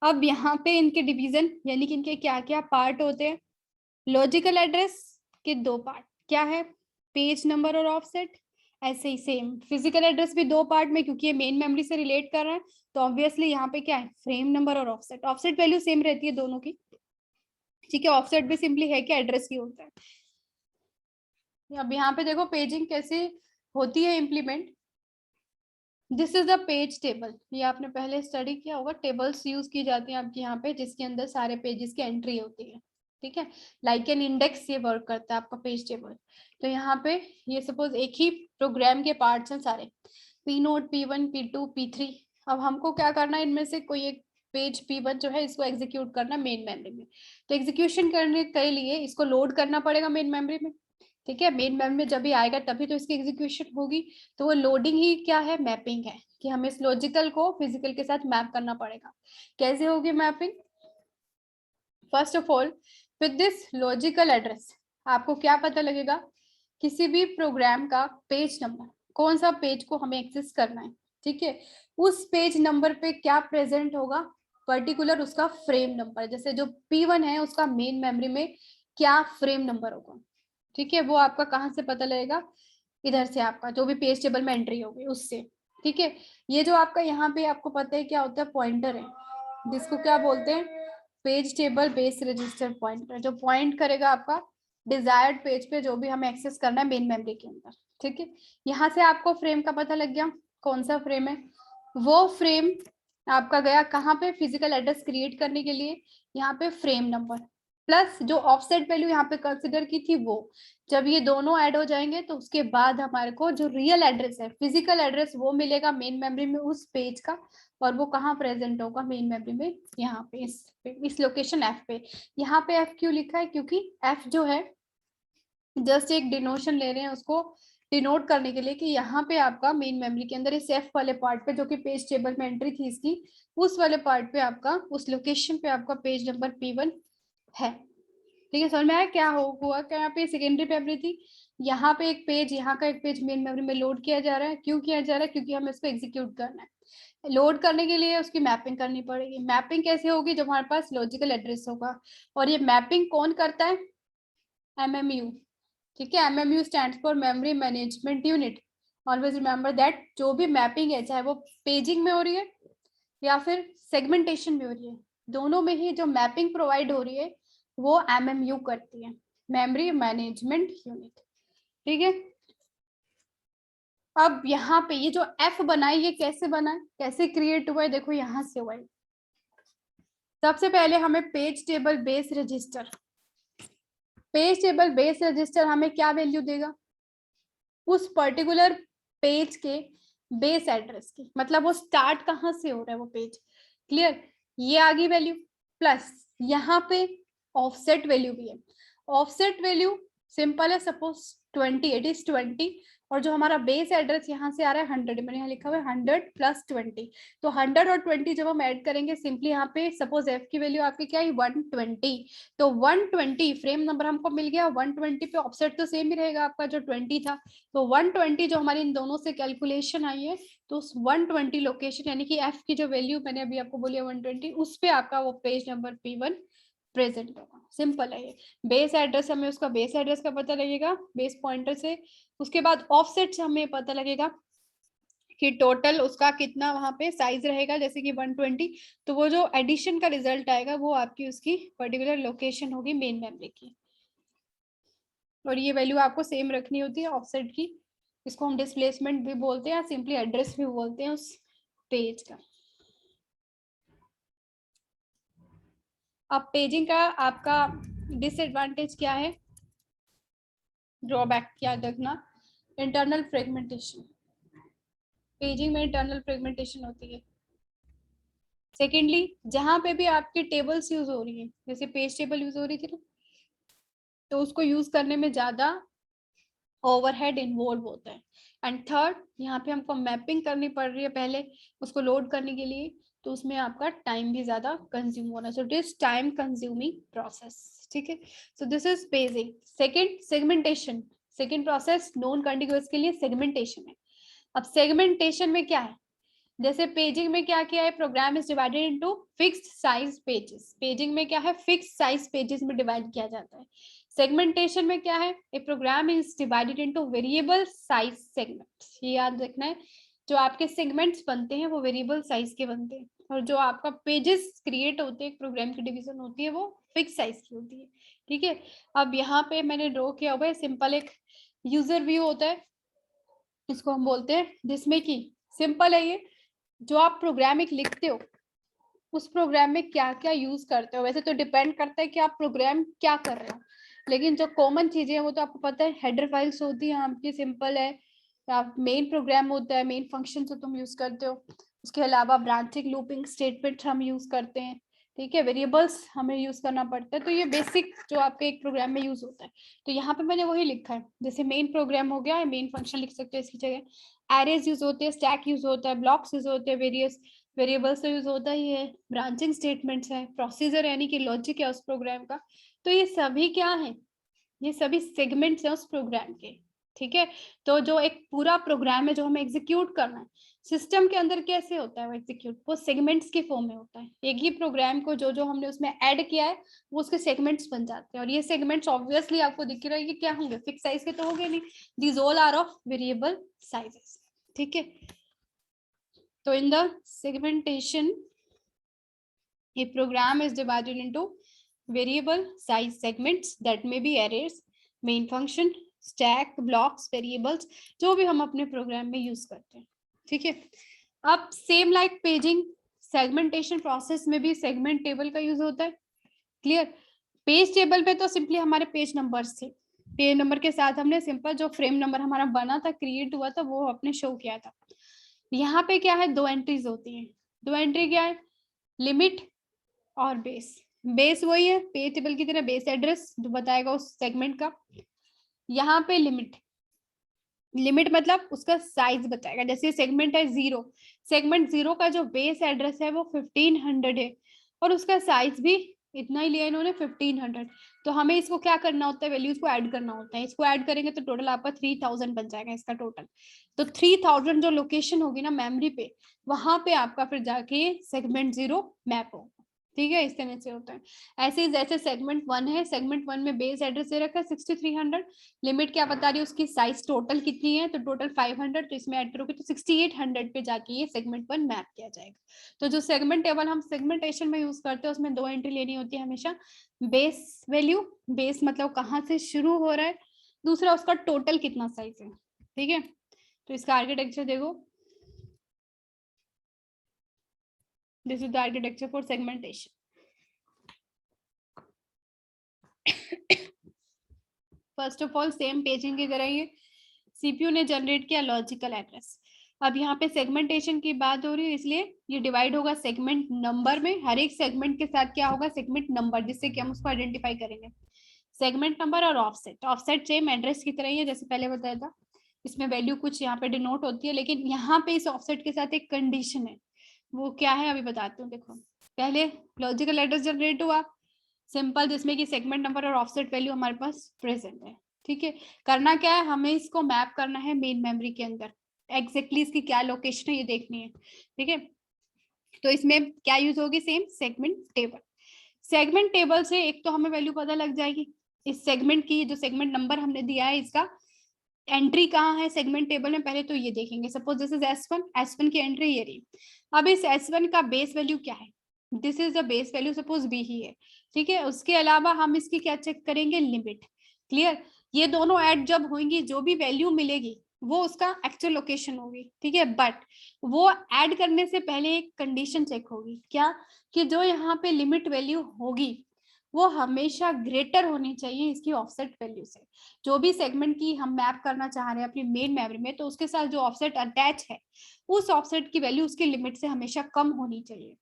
अब यहाँ पे इनके डिवीजन यानी कि इनके क्या क्या पार्ट होते हैं। लॉजिकल एड्रेस के 2 पार्ट क्या है? पेज नंबर और ऑफसेट। ऐसे ही सेम फिजिकल एड्रेस भी 2 पार्ट में, क्योंकि ये मेन मेमोरी से रिलेट कर रहा है, तो ऑब्वियसली यहाँ पे क्या है? फ्रेम नंबर और ऑफसेट। ऑफसेट वैल्यू सेम रहती है दोनों की, ठीक है। ऑफसेट भी सिंपली है कि एड्रेस की होता है। अब यहाँ पे देखो पेजिंग कैसे होती है implement. This is the page table, ये आपने पहले स्टडी किया होगा। टेबल्स यूज की जाती है आपके यहाँ पे, जिसके अंदर सारे पेजेस की एंट्री होती है, ठीक है। लाइक एन इंडेक्स ये वर्क करता है आपका पेज टेबल। तो यहाँ पे ये सपोज एक ही प्रोग्राम के पार्ट्स हैं सारे, P note, P1, P2, P3। अब हमको क्या करना है, इनमें से कोई एक पेज P1 जो है इसको एग्जीक्यूट करना मेन मेमोरी में। तो एग्जीक्यूशन करने के लिए इसको लोड करना पड़ेगा मेन मेमोरी में, ठीक है। मेन मेमोरी में जब भी आएगा तभी तो इसकी एग्जीक्यूशन होगी। तो वो लोडिंग ही क्या है? मैपिंग है, कि हमें इस लॉजिकल को फिजिकल के साथ मैप करना पड़ेगा। कैसे होगी mapping? First of all with this logical address आपको क्या पता लगेगा? किसी भी प्रोग्राम का पेज नंबर, कौन सा पेज को हमें एक्सेस करना है, ठीक है, उस पेज नंबर पे क्या प्रेजेंट होगा, पर्टिकुलर उसका फ्रेम नंबर। जैसे जो P1 है उसका मेन मेमोरी में क्या फ्रेम नंबर होगा, ठीक है, वो आपका कहाँ से पता लगेगा? इधर से आपका जो भी पेज टेबल में एंट्री होगी उससे, ठीक है। ये जो आपका यहाँ पे आपको पता है क्या होता है? पॉइंटर है, जिसको क्या बोलते हैं? Page table base register pointer, जो पॉइंट करेगा आपका डिजायर्ड पेज पे जो भी हमें एक्सेस करना है मेन मेमोरी के अंदर, ठीक है। यहाँ से आपको फ्रेम का पता लग गया, कौन सा फ्रेम है। वो फ्रेम आपका गया कहाँ पे? फिजिकल एड्रेस क्रिएट करने के लिए, यहाँ पे फ्रेम नंबर प्लस जो ऑफसेट वैल्यू यहाँ पे कंसिडर की थी वो। जब ये दोनों ऐड हो जाएंगे तो उसके बाद हमारे को जो रियल एड्रेस है, फिजिकल एड्रेस, वो मिलेगा मेन मेमोरी में उस पेज का। और वो कहाँ प्रेजेंट होगा? मेन मेमोरी में, यहाँ पे इस लोकेशन F पे। यहाँ पे F क्यों लिखा है? क्योंकि F जो है जस्ट एक डिनोशन ले रहे हैं उसको डिनोट करने के लिए, कि यहाँ पे आपका मेन मेमोरी के अंदर इस F वाले पार्ट पे जो कि पेज टेबल में एंट्री थी इसकी, उस वाले पार्ट पे आपका, उस लोकेशन पे आपका पेज नंबर P1 है, ठीक है। समझ में आया क्या हुआ? क्या यहाँ पे सेकेंडरी मेमोरी थी, यहाँ पे एक पेज, यहाँ का एक पेज मेन मेमोरी में लोड किया जा रहा है। क्यों किया जा रहा है? क्योंकि हमें इसको एग्जीक्यूट करना है। लोड करने के लिए उसकी मैपिंग करनी पड़ेगी। मैपिंग कैसे होगी? जब हमारे पास लॉजिकल एड्रेस होगा। और ये मैपिंग कौन करता है? MMU, ठीक है। MMU stands for memory management unit. Always remember that जो भी मैपिंग है, चाहे वो पेजिंग में हो रही है या फिर सेगमेंटेशन में हो रही है, दोनों में ही जो मैपिंग प्रोवाइड हो रही है वो MMU करती है, मेमोरी मैनेजमेंट यूनिट, ठीक है। अब यहाँ पे ये जो F बना है, ये कैसे बना है, कैसे क्रिएट हुआ है? देखो यहाँ से हुआ है। सबसे पहले हमें page table base register, page table base register हमें क्या वैल्यू देगा? उस पर्टिकुलर पेज के बेस एड्रेस की, मतलब वो स्टार्ट कहाँ से हो रहा है वो पेज, क्लियर। ये आ गई वैल्यू, प्लस यहाँ पे ऑफसेट वैल्यू भी है। ऑफसेट वैल्यू सिंपल है, सपोज 20, इट इज 20, और जो हमारा बेस एड्रेस यहाँ से आ रहा है 100, मैंने यहाँ लिखा हुआ है 100 + 20, तो 100 और 20 जब हम ऐड करेंगे सिंपली यहाँ पे सपोज f की वैल्यू आपकी क्या है 120, तो 120 फ्रेम नंबर हमको मिल गया। 120 पे ऑफसेट तो सेम ही रहेगा आपका जो 20 था, तो 120 जो हमारी इन दोनों से कैलकुलेशन आई है, तो उस 120 लोकेशन यानी कि f की जो वैल्यू मैंने अभी आपको बोली है 120, उस पे आपका वो पेज नंबर P1 प्रेजेंट होगा। सिंपल है ये। बेस एड्रेस हमें उसका बेस एड्रेस का पता लगेगा बेस पॉइंटर से, उसके बाद ऑफसेट से हमें पता लगेगा कि टोटल उसका कितना वहां पे साइज रहेगा, जैसे कि 120, तो वो जो एडिशन का रिजल्ट आएगा वो आपकी उसकी पर्टिकुलर लोकेशन होगी मेन मेमोरी की, और ये वैल्यू आपको सेम रखनी होती है ऑफसेट की। इसको हम डिस्प्लेसमेंट भी बोलते हैं, सिंपली एड्रेस भी बोलते हैं उस पेज का। अब पेजिंग का आपका डिसएडवांटेज क्या है, ड्रॉबैक याद रखना, इंटरनल फ्रेगमेंटेशन। पेजिंग में इंटरनल फ्रेगमेंटेशन होती है। सेकेंडली, जहां पे भी आपकी टेबल्स यूज हो रही है, जैसे पेज टेबल यूज हो रही थी ना, तो उसको यूज करने में ज्यादा ओवरहेड इन्वॉल्व होता है। एंड थर्ड, यहाँ पे हमको मैपिंग करनी पड़ रही है पहले उसको लोड करने के लिए, तो उसमें आपका टाइम भी ज्यादा कंज्यूम होना, so it is time consuming process. ठीक है, so this is paging. Second, segmentation. Second process non continuous के लिए सेगमेंटेशन है। अब सेगमेंटेशन में क्या है, जैसे पेजिंग में क्या किया है, program is divided into fixed size pages. Paging में क्या है, फिक्स्ड साइज पेजेस में डिवाइड किया जाता है। सेगमेंटेशन में क्या है, a program is divided into variable size segments. ये याद रखना है, जो आपके सेगमेंट्स बनते हैं वो वेरिएबल साइज के बनते हैं, और जो आपका पेजेस क्रिएट होते हैं, प्रोग्राम की डिवीजन होती है, वो फिक्स साइज की होती है। ठीक है, अब यहाँ पे मैंने ड्रॉ किया हुआ है सिंपल एक यूजर व्यू होता है, इसको हम बोलते हैं, जिसमें कि सिंपल है ये, जो आप प्रोग्राम एक लिखते हो उस प्रोग्राम में क्या क्या यूज करते हो, वैसे तो डिपेंड करता है कि आप प्रोग्राम क्या कर रहे हो, लेकिन जो कॉमन चीजें हैं वो तो आपको पता है, हेडर फाइल्स होती है आपकी, सिंपल है। आप मेन प्रोग्राम होता है, मेन फंक्शन तो तुम यूज करते हो, उसके अलावा ब्रांचिंग लूपिंग स्टेटमेंट हम यूज करते हैं। ठीक है, वेरिएबल्स हमें यूज करना पड़ता है, तो ये बेसिक जो आपके एक प्रोग्राम में यूज होता है। तो यहाँ पे मैंने वही लिखा है, जैसे मेन प्रोग्राम हो गया, मेन फंक्शन लिख सकते हो इसकी जगह, एरेज यूज होते हैं, स्टैक यूज होता है, ब्लॉक्स यूज होते हैं, वेरियस वेरिएबल्स तो यूज होता ही है, ब्रांचिंग स्टेटमेंट्स है, प्रोसीजर यानी कि लॉजिक है उस प्रोग्राम का। तो ये सभी क्या है, ये सभी सेगमेंट्स हैं उस प्रोग्राम के। ठीक है, तो जो एक पूरा प्रोग्राम है जो हमें एग्जीक्यूट करना है सिस्टम के अंदर, कैसे होता है वो एग्जीक्यूट, वो सेगमेंट्स के फॉर्म में होता है। एक ही प्रोग्राम को जो जो हमने उसमें ऐड किया है वो उसके सेगमेंट्स बन जाते हैं, और ये सेगमेंट्स ऑब्वियसली आपको दिख रहा है कि क्या होंगे, फिक्स साइज के तो होंगे नहीं, these all are of variable sizes. ठीक है, तो in the segmentation, a program is divided into variable size segments that may be arrays, main function, stack, blocks, variables, जो भी हम अपने प्रोग्राम में यूज करते हैं। ठीक है, अब same like paging, segmentation process में भी सेगमेंट टेबल का यूज होता है। क्लियर, पेज टेबल पे तो सिंपली हमारे पेज नंबर्स थे, पेज नंबर के साथ हमने सिंपल जो फ्रेम नंबर हमारा बना था, क्रिएट हुआ था, वो आपने शो किया था। यहाँ पे क्या है, दो एंट्रीज होती हैं। दो एंट्री क्या है, लिमिट और बेस। बेस वही है पेज टेबल की तरह, बेस एड्रेस जो बताएगा उस सेगमेंट का। यहाँ पे लिमिट, लिमिट मतलब उसका साइज बताएगा, जैसे सेगमेंट है 0, सेगमेंट 0 का जो बेस एड्रेस है वो 1500 है, और उसका साइज भी इतना ही लिया इन्होंने 1500। तो हमें इसको क्या करना होता है, वैल्यूज को ऐड करना होता है, इसको ऐड करेंगे तो टोटल आपका 3000 बन जाएगा इसका टोटल। तो 3000 जो लोकेशन होगी ना मेमोरी पे, वहां पे आपका फिर जाके सेगमेंट 0 मैप होगा। ठीक है, इस तरह से होता है। ऐसे ही जैसे सेगमेंट 1 है, सेगमेंट 1 में बेस एड्रेस दे रखा है 6300, लिमिट क्या बता रही है उसकी, साइज टोटल कितनी है, तो टोटल 500, तो इसमें ऐड करोगे तो 6800 पे जाके ये सेगमेंट 1 मैप किया जाएगा। तो जो सेगमेंट टेबल हम सेगमेंटेशन में यूज करते हैं उसमें दो एंट्री लेनी होती है हमेशा, बेस वैल्यू, बेस मतलब कहाँ से शुरू हो रहा है, दूसरा उसका टोटल कितना साइज है। ठीक है, तो इसका आर्किटेक्चर देखो, this is the architecture for segmentation. First of all same paging की तरह ये सीपीयू ने जनरेट किया लॉजिकल एड्रेस। अब यहाँ पे सेगमेंटेशन की बात हो रही है, इसलिए ये डिवाइड होगा सेगमेंट नंबर में, हर एक सेगमेंट के साथ क्या होगा, सेगमेंट नंबर, जिससे कि हम उसको आइडेंटिफाई करेंगे। सेगमेंट नंबर और ऑफसेट, ऑफसेट सेम एड्रेस की तरह ही है जैसे पहले बताया था। इसमें वैल्यू कुछ यहाँ पे डिनोट होती है, लेकिन यहाँ पे इस ऑफसेट के साथ एक कंडीशन है, वो क्या है अभी बताती हूँ। देखो पहले लॉजिकल एड्रेस जनरेट हुआ सिंपल, जिसमें कि सेगमेंट नंबर और ऑफसेट वैल्यू हमारे पास प्रेजेंट है। ठीक है, करना क्या है, हमें इसको मैप करना है मेन मेमोरी के अंदर, एग्जैक्टली इसकी क्या लोकेशन है ये देखनी है। ठीक है, तो इसमें क्या यूज होगी, same segment table. Segment table से एक तो हमें वैल्यू पता लग जाएगी इस सेगमेंट की, जो सेगमेंट नंबर हमने दिया है इसका एंट्री कहाँ है सेगमेंट टेबल में, पहले तो ये देखेंगे। Suppose this is S1, S1 की एंट्री ये रही। अब इस S1 का बेस वैल्यू क्या है, this is the base value, suppose B ही है। ठीक है, उसके अलावा हम इसकी क्या चेक करेंगे, लिमिट। क्लियर, ये दोनों ऐड जब होंगी जो भी वैल्यू मिलेगी वो उसका एक्चुअल लोकेशन होगी। ठीक है, बट वो ऐड करने से पहले एक कंडीशन चेक होगी, क्या, कि जो यहाँ पे लिमिट वैल्यू होगी वो हमेशा ग्रेटर होनी चाहिए इसकी ऑफसेट वैल्यू से। जो भी सेगमेंट की हम मैप करना चाह रहे हैं अपनी मेन मेमोरी में, तो उसके साथ जो ऑफसेट अटैच है उस ऑफसेट की वैल्यू उसकी लिमिट से हमेशा कम होनी चाहिए।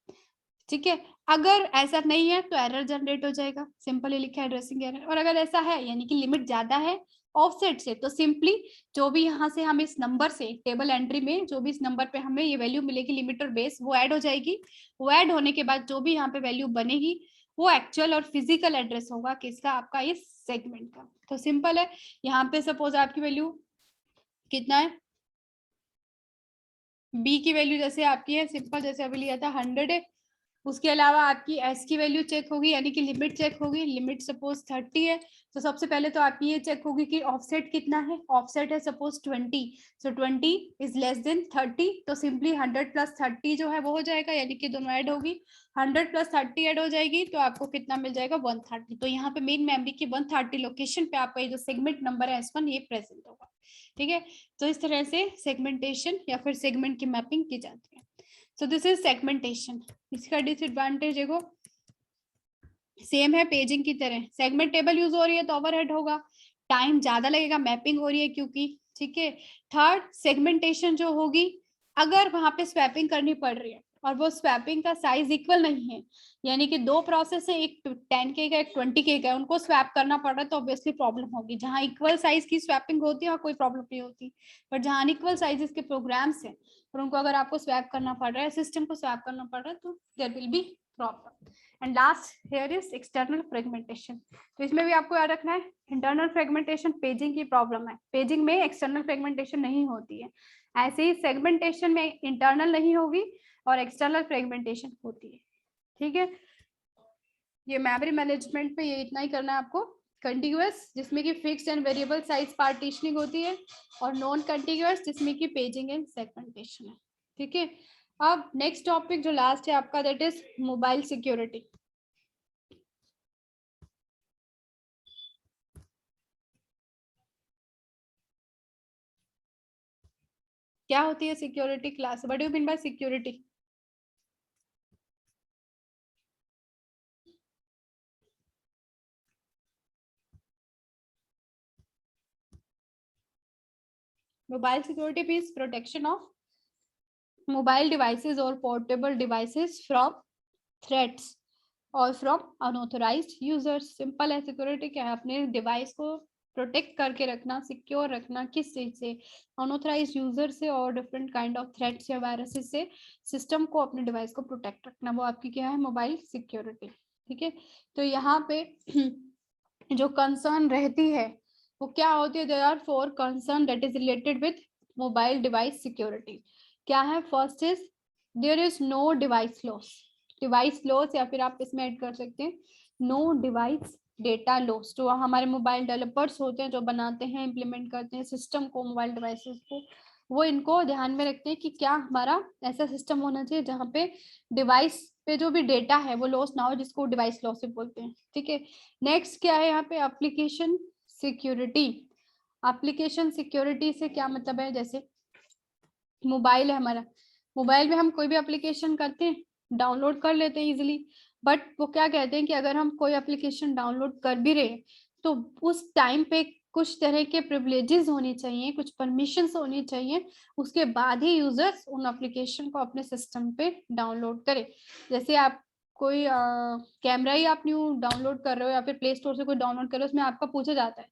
ठीक है, अगर ऐसा नहीं है तो एरर जनरेट हो जाएगा, सिंपली लिखा है एड्रेसिंग एरर। और अगर ऐसा है यानी कि लिमिट ज्यादा है ऑफसेट से, तो सिंपली जो भी यहाँ से हम इस नंबर से टेबल एंट्री में जो भी इस नंबर पे हमें ये वैल्यू मिलेगी लिमिट और बेस, वो ऐड हो जाएगी। वो ऐड होने के बाद जो भी यहाँ पे वैल्यू बनेगी वो एक्चुअल और फिजिकल एड्रेस होगा किसका, आपका इस सेगमेंट का। तो सिंपल है, यहाँ पे सपोज आपकी वैल्यू कितना है, बी की वैल्यू जैसे आपकी है सिंपल, जैसे अभी लिया था 100 है। उसके अलावा आपकी एस की वैल्यू चेक होगी, यानी कि लिमिट चेक होगी, लिमिट सपोज 30 है। तो सबसे पहले तो आपकी ये चेक होगी कि ऑफसेट कितना है, ऑफसेट है suppose 20, so 20 is less than 30, तो सिंपली 100 प्लस 30 जो है वो हो जाएगा, यानी कि दोनों ऐड होगी, 100 प्लस 30 ऐड हो जाएगी, तो आपको कितना मिल जाएगा 130। तो यहाँ पे मेन मेमोरी की 130 लोकेशन पे आपका ये जो सेगमेंट नंबर है S1 ये प्रेजेंट होगा। ठीक है, तो इस तरह से सेगमेंटेशन या फिर सेगमेंट की मैपिंग की जाती है। So this is segmentation. इसका डिसएडवांटेज देखो सेम है पेजिंग की तरह, सेगमेंट टेबल यूज हो रही है तो ओवरहेड होगा, टाइम ज्यादा लगेगा, मैपिंग हो रही है क्योंकि। ठीक है, थर्ड सेगमेंटेशन जो होगी, अगर वहां पे स्वैपिंग करनी पड़ रही है और वो स्वैपिंग का साइज इक्वल नहीं है, यानी कि दो प्रोसेस है, एक 10K का एक 20K का, उनको स्वैप करना पड़ रहा है, तो ऑब्वियसली प्रॉब्लम होगी। जहां इक्वल साइज की स्वैपिंग होती है वहां कोई प्रॉब्लम नहीं होती, पर जहां अनइक्वल साइजेस के प्रोग्राम्स है और उनको अगर आपको स्वैप करना पड़ रहा है, सिस्टम को स्वैप करना पड़ रहा है, तो there will be problem. And last here is external fragmentation. तो इसमें भी आपको याद रखना है, इंटरनल फ्रेगमेंटेशन पेजिंग की प्रॉब्लम है, पेजिंग में एक्सटर्नल फ्रेगमेंटेशन नहीं होती है। ऐसे ही सेगमेंटेशन में इंटरनल नहीं होगी और एक्सटर्नल फ्रेगमेंटेशन होती है। ठीक है, ये मेमोरी मैनेजमेंट पे ये इतना ही करना है आपको। कंटिन्यूअस जिसमें कि fixed and variable size partitioning होती है, और नॉन कंटिन्यूअस जिसमें कि पेजिंग एंड सेगमेंटेशन है। ठीक है, अब नेक्स्ट टॉपिक जो लास्ट है आपका, दैट इज मोबाइल सिक्योरिटी। क्या होती है security class, what do you mean by security? Mobile security means protection of mobile devices और पोर्टेबल डिवाइसेस फ्रॉम थ्रेट्स और फ्रॉम अनऑथराइज्ड यूजर्स। सिंपल है, सिक्योरिटी क्या है, अपने डिवाइस को प्रोटेक्ट करके रखना, सिक्योर रखना, किस चीज से, अनऑथराइज्ड यूजर से और डिफरेंट काइंड ऑफ थ्रेट्स या वायरसेस से सिस्टम को, अपने डिवाइस को प्रोटेक्ट रखना, वो आपकी क्या है, मोबाइल सिक्योरिटी। ठीक है, तो यहाँ पे जो कंसर्न रहती है वो क्या होती है, there are 4 concern that is related with mobile device security. क्या है, first is there is no device loss, device loss, या फिर आप इसमें ऐड कर सकते हैं नो डिवाइस डेटा लॉस। जो हमारे मोबाइल डेवलपर्स होते हैं, जो बनाते हैं, इम्प्लीमेंट करते हैं सिस्टम को, मोबाइल डिवाइसेस को, वो इनको ध्यान में रखते हैं कि क्या हमारा ऐसा सिस्टम होना चाहिए जहाँ पे डिवाइस पे जो भी डेटा है वो लॉस ना हो, जिसको डिवाइस लॉस बोलते हैं। ठीक है, नेक्स्ट क्या है यहाँ पे, एप्लीकेशन सिक्योरिटी। एप्लीकेशन सिक्योरिटी से क्या मतलब है, जैसे मोबाइल है हमारा, मोबाइल में हम कोई भी एप्लीकेशन करते हैं, डाउनलोड कर लेते हैं इजिली, बट वो क्या कहते हैं कि अगर हम कोई एप्लीकेशन डाउनलोड कर भी रहे हैं तो उस टाइम पे कुछ तरह के प्रिविलेजेस होनी चाहिए, कुछ परमिशंस होनी चाहिए, उसके बाद ही यूजर्स उन एप्लीकेशन को अपने सिस्टम पे डाउनलोड करें। जैसे आप कोई कैमरा ही आप न्यू डाउनलोड कर रहे हो या फिर प्ले स्टोर से कोई डाउनलोड कर रहे हो, उसमें आपका पूछा जाता है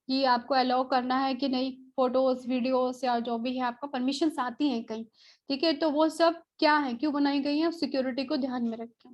कि आपको अलाउ करना है कि नहीं, फोटोज वीडियोस या जो भी है आपका परमिशन आती है कहीं, ठीक है। तो वो सब क्या है, क्यों बनाई गई है, सिक्योरिटी को ध्यान में रखें।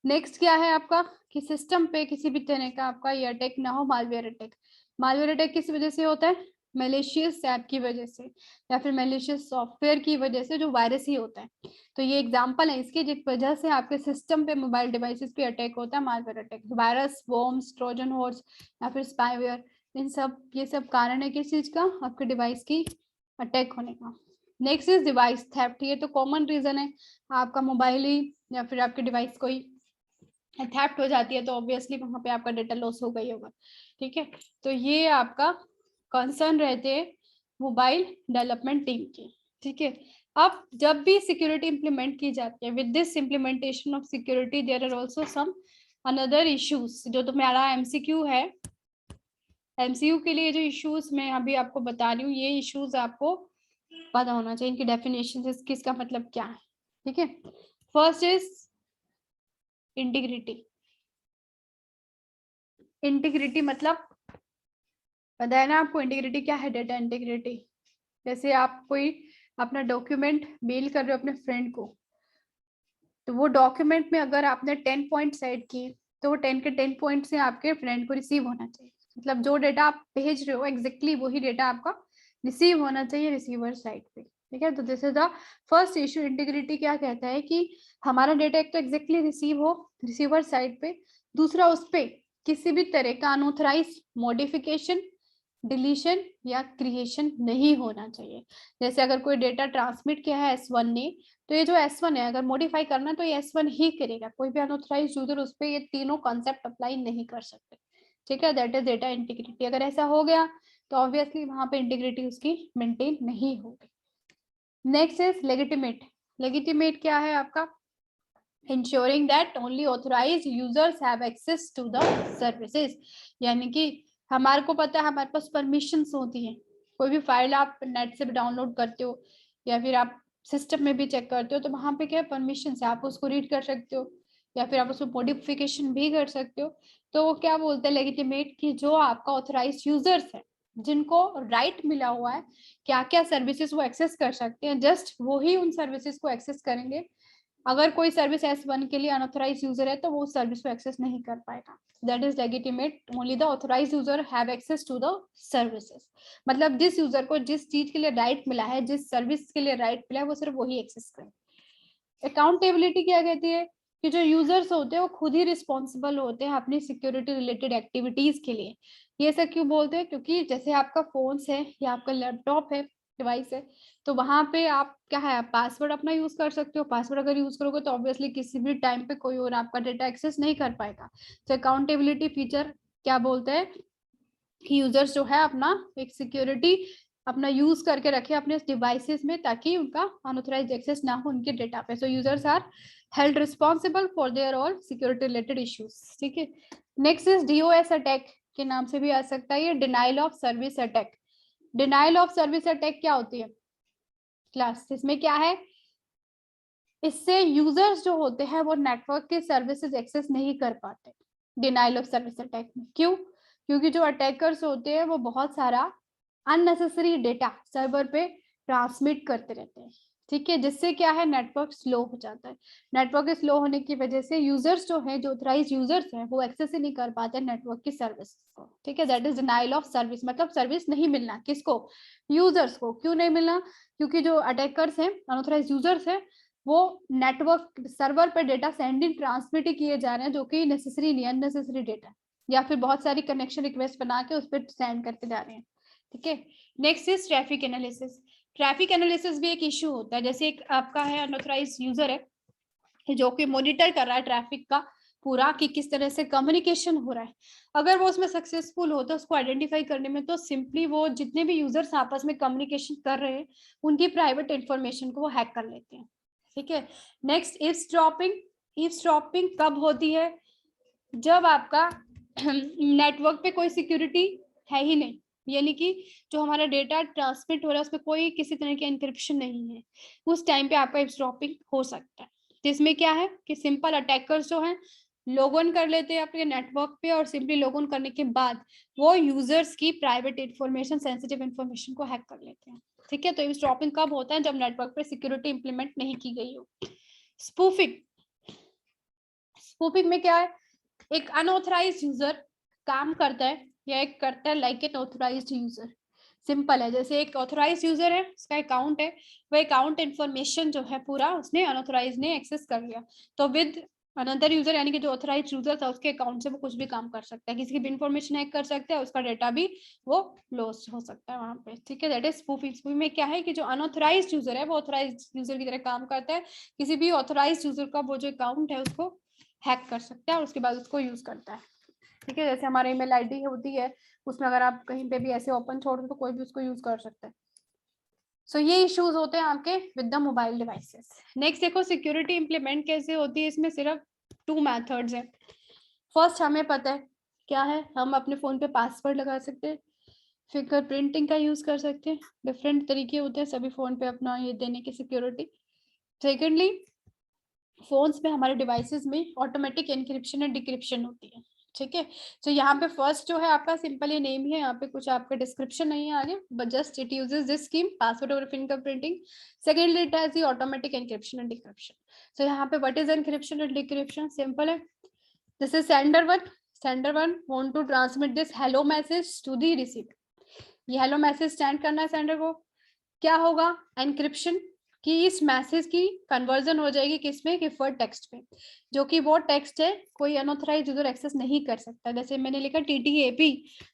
नेक्स्ट क्या है आपका कि सिस्टम पे किसी भी तरह का आपका ये अटैक ना हो, मालवेयर अटैक। मालवेयर अटैक किस वजह से होता है, मैलिशियस ऐप की वजह से या फिर मैलिशियस सॉफ्टवेयर की वजह से, जो वायरस ही होता है। तो ये एग्जांपल है इसकी, जिस वजह से आपके सिस्टम पे, मोबाइल डिवाइसेस पे अटैक होता है, malware attack. Virus, worms, Trojan horse या फिर स्पाईवेयर, इन सब, ये सब कारण है किस चीज का, आपके डिवाइस की अटैक होने का। Next is device theft. ये तो कॉमन रीजन है, आपका मोबाइल ही या फिर आपके डिवाइस कोई थेफ्ट हो जाती है तो ऑब्वियसली वहां पे आपका डेटा लॉस हो गई होगा, ठीक है। तो ये आपका कंसर्न रहते हैं मोबाइल डेवलपमेंट टीम की, ठीक है। अब जब भी सिक्योरिटी इंप्लीमेंट की जाती है, with this implementation of security there are also some another issues. जो तुम्हारा एमसीक्यू है, एमसीयू के लिए जो इश्यूज मैं अभी आपको बता रही हूँ, ये इश्यूज आपको पता होना चाहिए, इनकी डेफिनेशन किसका मतलब क्या है, ठीक है। First is integrity. इंटीग्रिटी मतलब पता है ना आपको, इंटीग्रिटी क्या है, डेटा इंटीग्रिटी। जैसे आप कोई अपना डॉक्यूमेंट मेल कर रहे हो अपने फ्रेंड को, तो वो डॉक्यूमेंट में अगर आपने 10 पॉइंट सेट किए, तो वो 10 के 10 पॉइंट से आपके फ्रेंड को रिसीव होना चाहिए। मतलब जो डेटा आप भेज रहे हो एग्जैक्टली वही डेटा आपका रिसीव होना चाहिए रिसीवर साइड पे, ठीक है। तो this is the first issue. Integrity क्या कहता है कि हमारा डेटा एक तो एग्जैक्टली रिसीव हो रिसीवर साइड पे, दूसरा उस पर किसी भी तरह का अनऑथराइज मॉडिफिकेशन, डिलीशन या क्रिएशन नहीं होना चाहिए। जैसे अगर कोई डेटा ट्रांसमिट किया है S1 ने, तो ये जो S1 है अगर मॉडिफाई करना है तो ये S1 ही करेगा, कोई भी अनऑथराइज यूजर उस पर ये तीनों कॉन्सेप्ट अप्लाई नहीं कर सकते, ठीक है। That is data integrity. अगर ऐसा हो गया तो ऑब्वियसली वहां पे इंटीग्रिटी उसकी मेंटेन नहीं होगी। Next is legitimate. लेजिटिमेट क्या है आपका, ensuring that only authorized users have access to the services। यानी कि हमारे को पता है हमारे पास परमिशंस होती हैं, कोई भी फाइल आप नेट से डाउनलोड करते हो या फिर आप सिस्टम में भी चेक करते हो, तो वहां पे क्या परमिशन है, आप उसको रीड कर सकते हो या फिर आप उसको मॉडिफिकेशन भी कर सकते हो। तो वो क्या बोलते हैं लेजिटिमेट, कि जो आपका ऑथराइज यूजर्स है, जिनको राइट मिला हुआ है क्या क्या सर्विसेज वो एक्सेस कर सकते हैं, जस्ट वो ही उन सर्विसेज को एक्सेस करेंगे। अगर कोई सर्विस S1 के लिए अनऑथराइज यूजर है तो वो सर्विस को एक्सेस नहीं कर पाएगा। That is legitimate, only the authorise user have access to the services. मतलब जिस यूजर को जिस चीज के लिए राइट मिला है, जिस सर्विस के लिए राइट मिला है, वो सिर्फ वही एक्सेस करे। अकाउंटेबिलिटी क्या कहती है कि जो यूजर्स होते हैं वो खुद ही रिस्पॉन्सिबल होते हैं अपनी सिक्योरिटी रिलेटेड एक्टिविटीज के लिए। ये सब क्यों बोलते हैं, क्योंकि जैसे आपका फोन है या आपका लैपटॉप है, डिवाइस है, तो वहां पे आप क्या है, पासवर्ड अपना यूज कर सकते हो। पासवर्ड अगर यूज करोगे तो ऑब्वियसली किसी भी टाइम पे कोई और आपका डेटा एक्सेस नहीं कर पाएगा। तो अकाउंटेबिलिटी फीचर क्या बोलते हैं कि यूजर्स जो है अपना एक सिक्योरिटी अपना यूज करके रखे अपने डिवाइसेस में, ताकि उनका अनऑथराइज्ड एक्सेस ना हो उनके डेटा पे। So users are held responsible for their all security related issues, ठीक है। नेक्स्ट इज DOS अटैक, के नाम से भी आ सकता है ये, denial of service attack. Denial of service attack क्या होती है क्लास, इसमें क्या है, इससे यूजर्स जो होते हैं वो नेटवर्क के सर्विसेज एक्सेस नहीं कर पाते डिनाइल ऑफ सर्विस अटैक में। क्यों, क्योंकि जो अटैकर्स होते हैं वो बहुत सारा अननेसेसरी डेटा सर्वर पे ट्रांसमिट करते रहते हैं, ठीक है, जिससे क्या है नेटवर्क स्लो हो जाता है। नेटवर्क स्लो होने की वजह से यूजर्स जो है, जो ऑथराइज्ड यूजर्स हैं, वो एक्सेस ही नहीं कर पाते नेटवर्क की सर्विस को, ठीक है। That is denial of service, मतलब सर्विस नहीं मिलना, किसको, यूजर्स को। क्यों नहीं मिलना, क्योंकि जो अटैकर्स हैं, अनऑथराइज्ड यूजर्स हैं, वो नेटवर्क सर्वर पर डेटा सेंडिंग ट्रांसमिट ही किए जा रहे हैं, जो कि नेसेसरी नहीं, अननेसेसरी डेटा, या फिर बहुत सारी कनेक्शन रिक्वेस्ट बना के उस पर सेंड करते जा रहे हैं, ठीक है। Next is traffic analysis. Traffic analysis भी एक इश्यू होता है। जैसे एक आपका है अनऑथराइज यूजर है जो कि मॉनिटर कर रहा है ट्रैफिक का पूरा, कि किस तरह से कम्युनिकेशन हो रहा है। अगर वो उसमें सक्सेसफुल हो तो उसको आइडेंटिफाई करने में, तो सिंपली वो जितने भी यूजर्स आपस में कम्युनिकेशन कर रहे हैं उनकी प्राइवेट इंफॉर्मेशन को वो हैक कर लेते हैं, ठीक है। Next eavesdropping. ईव्सड्रॉपिंग कब होती है, जब आपका नेटवर्क पे कोई सिक्योरिटी है ही नहीं, यानी कि जो हमारा डेटा ट्रांसमिट हो रहा है उसमें कोई किसी तरह की एन्क्रिप्शन नहीं है, उस टाइम पे आपका ईव्सड्रॉपिंग हो सकता है। जिसमें क्या है कि सिंपल अटैकर्स जो हैं लॉग इन कर लेते हैं आपके नेटवर्क पे और सिंपली लॉग इन करने के बाद वो यूजर्स की प्राइवेट इंफॉर्मेशन, सेंसिटिव इंफॉर्मेशन को हैक कर लेते हैं। ठीक है, तो ईवसड्रॉपिंग कब होता है? जब नेटवर्क पे सिक्योरिटी इंप्लीमेंट नहीं की गई हो। स्पूफिंग, स्पूफिंग में क्या है? एक अनऑथराइज्ड यूजर काम करता है या एक करता है like an authorised user. Simple है, जैसे एक ऑथराइज्ड यूजर है, उसका अकाउंट है, वो अकाउंट इन्फॉर्मेशन जो है पूरा उसने अनऑथराइज ने एक्सेस कर लिया, तो विद अनदर यूजर यानी कि जो ऑथराइज्ड यूजर था उसके अकाउंट से वो कुछ भी काम कर सकता है, किसी की भी इन्फॉर्मेशन हैक कर सकता है, उसका डेटा भी वो लॉस हो सकता है वहां पे। ठीक है, दैट इज स्पूफिंग। स्पूफिंग में क्या है कि जो अनऑथराइज्ड यूजर है वो ऑथराइज्ड यूजर की तरह काम करता है, किसी भी ऑथराइज्ड यूजर का वो जो अकाउंट है उसको हैक कर सकता है और उसके बाद उसको यूज करता है। ठीक है, जैसे हमारा ईमेल आईडी होती है, उसमें अगर आप कहीं पे भी ऐसे ओपन छोड़ दो तो कोई भी उसको यूज कर सकता है। सो ये इश्यूज होते हैं आपके with the mobile devices. Next देखो सिक्योरिटी इंप्लीमेंट कैसे होती है, इसमें सिर्फ 2 मेथड्स हैं। फर्स्ट हमें पता है क्या है, हम अपने फोन पे पासवर्ड लगा सकते हैं, फिंगर प्रिंटिंग का यूज कर सकते हैं, डिफरेंट तरीके होते हैं सभी फोन पे अपना ये देने की सिक्योरिटी। सेकेंडली फोन्स में हमारे डिवाइसेस में ऑटोमेटिक एनक्रिप्शन एंड डिक्रिप्शन होती है। ठीक है, तो यहाँ पे फर्स्ट जो है आपका सिंपल ये नेम है, यहाँ पे कुछ आपका डिस्क्रिप्शन नहीं है आगे, but just it uses this scheme password और fingerprinting. Secondly it has the automatic encryption and decryption. So यहाँ पे what is encryption and decryption? Simple है, this is sender one want to transmit this hello message to the receiver. ये hello message send करना है sender को, क्या होगा? Encryption कि इस मैसेज की कन्वर्जन हो जाएगी किसमें? गिफर्ड टेक्स्ट में, जो कि वो टेक्स्ट है कोई अनऑथराइज्ड यूजर एक्सेस नहीं कर सकता। जैसे मैंने लिखा टीटीएपी,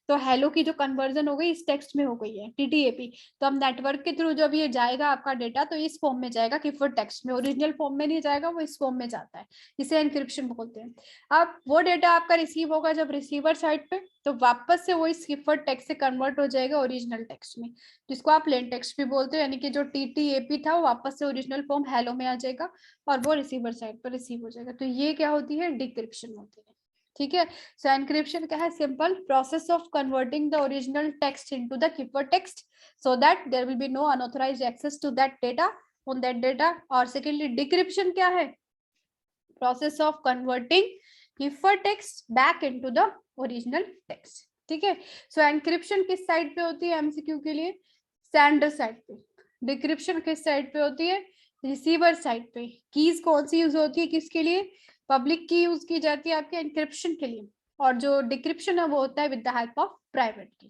तो हेलो की जो कन्वर्जन हो गई इस टेक्स्ट में हो गई है टीटीएपी, तो अब नेटवर्क के थ्रू जब ये जाएगा आपका डेटा तो इस फॉर्म में जाएगा गिफर्ड टेक्स्ट में, ओरिजिनल फॉर्म में नहीं जाएगा, वो इस फॉर्म में जाता है, इसे एनक्रिप्शन बोलते हैं। अब वो डेटा आपका रिसीव होगा जब रिसीवर साइड पे, तो वापस से वो इस गिफर्ड टेक्स्ट से कन्वर्ट हो जाएगा ओरिजिनल टेक्स्ट में, जिसको आप प्लेन टेक्स्ट भी बोलते हो, यानी कि जो टीटीएपी था वो वापस से ओरिजिनल फॉर्म हेलो में आ जाएगा और वो रिसीवर साइड पर रिसीव हो जाएगा। तो ये क्या होती है? डिक्रिप्शन होती है। ठीक है, सो एनक्रिप्शन क्या है? Simple process of converting the original text into the ciphered text so that there will be no unauthorised access to that data on that data. और सेकेंडली डिक्रिप्शन क्या है? Process of converting ciphered text back into the original text. ठीक है, सो encryption किस side पे होती है MCQ के लिए? सेंडर साइड पे। डिक्रिप्शन किस साइड पे होती है? रिसीवर साइड पे। कीज कौन सी यूज होती है किसके लिए? पब्लिक की यूज की जाती है आपके एनक्रिप्शन के लिए, और जो डिक्रिप्शन है वो होता है with the help of private की।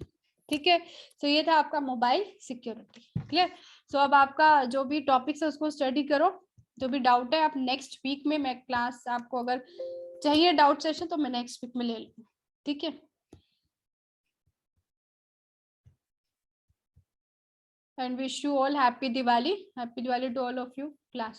ठीक है, सो ये था आपका मोबाइल सिक्योरिटी। क्लियर? सो अब आपका जो भी टॉपिक्स है उसको स्टडी करो, जो भी डाउट है आप नेक्स्ट वीक में, मैं क्लास आपको अगर चाहिए डाउट सेशन तो मैं नेक्स्ट वीक में ले लूँ। ठीक है, and wish you all happy Diwali to all of you class.